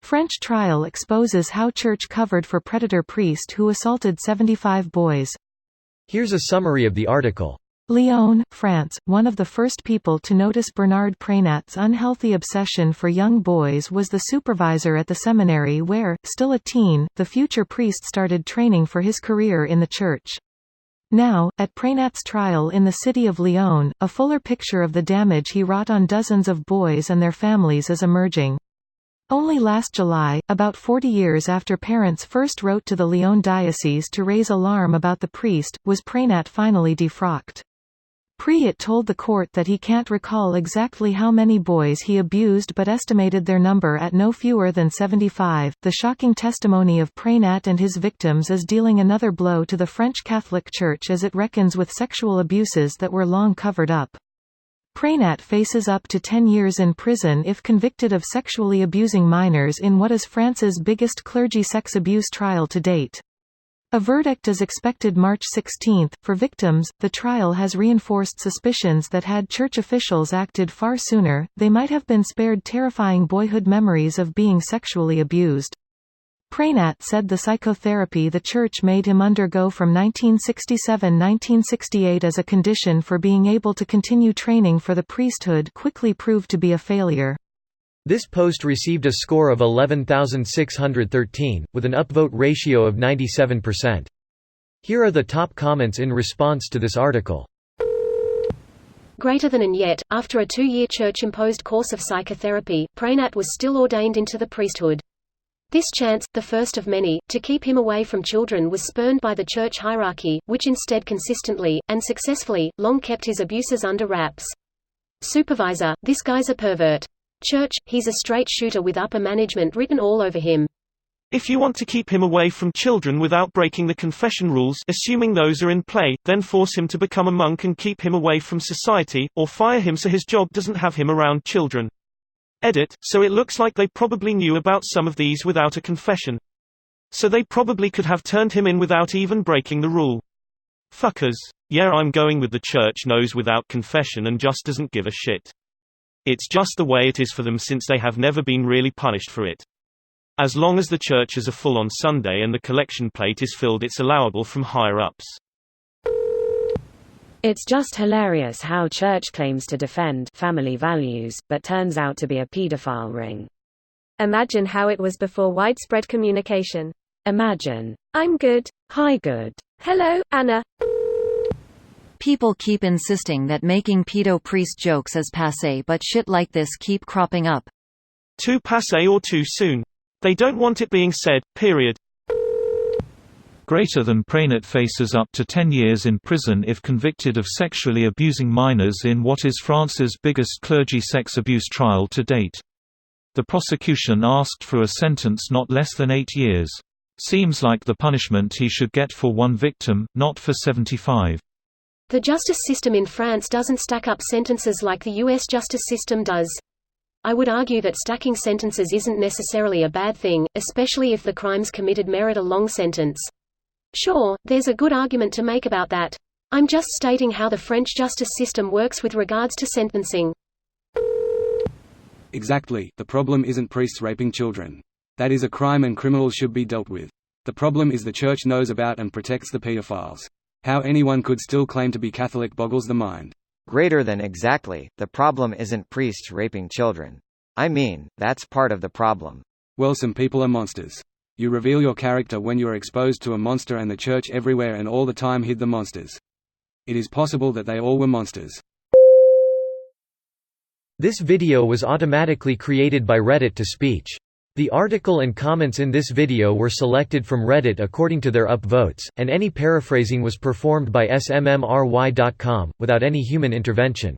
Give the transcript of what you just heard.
French trial exposes how church covered for predator priest who assaulted 75 boys. Here's a summary of the article. Lyon, France. One of the first people to notice Bernard Prénat's unhealthy obsession for young boys was the supervisor at the seminary where, still a teen, the future priest started training for his career in the church. Now, at Prénat's trial in the city of Lyon, a fuller picture of the damage he wrought on dozens of boys and their families is emerging. Only last July, about 40 years after parents first wrote to the Lyon diocese to raise alarm about the priest, was Prénat finally defrocked. Prénat told the court that he can't recall exactly how many boys he abused but estimated their number at no fewer than 75. The shocking testimony of Prénat and his victims is dealing another blow to the French Catholic Church as it reckons with sexual abuses that were long covered up. Prénat faces up to 10 years in prison if convicted of sexually abusing minors in what is France's biggest clergy sex abuse trial to date. A verdict is expected March 16. For victims, the trial has reinforced suspicions that had church officials acted far sooner, they might have been spared terrifying boyhood memories of being sexually abused. Prénat said the psychotherapy the church made him undergo from 1967–1968 as a condition for being able to continue training for the priesthood quickly proved to be a failure. This post received a score of 11,613, with an upvote ratio of 97%. Here are the top comments in response to this article. Greater than and yet, after a 2-year church-imposed course of psychotherapy, Prénat was still ordained into the priesthood. This chance, the first of many, to keep him away from children was spurned by the church hierarchy, which instead consistently, and successfully, long kept his abuses under wraps. Supervisor, this guy's a pervert. Church, he's a straight shooter with upper management written all over him. If you want to keep him away from children without breaking the confession rules, assuming those are in play, then force him to become a monk and keep him away from society, or fire him so his job doesn't have him around children. Edit, so it looks like they probably knew about some of these without a confession. So they probably could have turned him in without even breaking the rule. Fuckers. Yeah, I'm going with the church knows without confession and just doesn't give a shit. It's just the way it is for them since they have never been really punished for it. As long as the church is a full on Sunday and the collection plate is filled, it's allowable from higher ups. It's just hilarious how church claims to defend family values, but turns out to be a pedophile ring. Imagine how it was before widespread communication. Imagine. I'm good. Hi good. Hello, Anna. People keep insisting that making pedo priest jokes is passé, but shit like this keep cropping up. Too passé or too soon. They don't want it being said, period. Greater than Prénat faces up to 10 years in prison if convicted of sexually abusing minors in what is France's biggest clergy sex abuse trial to date. The prosecution asked for a sentence not less than 8 years. Seems like the punishment he should get for one victim, not for 75. The justice system in France doesn't stack up sentences like the US justice system does. I would argue that stacking sentences isn't necessarily a bad thing, especially if the crimes committed merit a long sentence. Sure, there's a good argument to make about that. I'm just stating how the French justice system works with regards to sentencing. Exactly, the problem isn't priests raping children. That is a crime and criminals should be dealt with. The problem is the church knows about and protects the pedophiles. How anyone could still claim to be Catholic boggles the mind. Greater than exactly, the problem isn't priests raping children. I mean, that's part of the problem. Well, some people are monsters. You reveal your character when you are exposed to a monster, and the church everywhere and all the time hid the monsters. It is possible that they all were monsters. This video was automatically created by Reddit to speech. The article and comments in this video were selected from Reddit according to their upvotes, and any paraphrasing was performed by smmry.com, without any human intervention.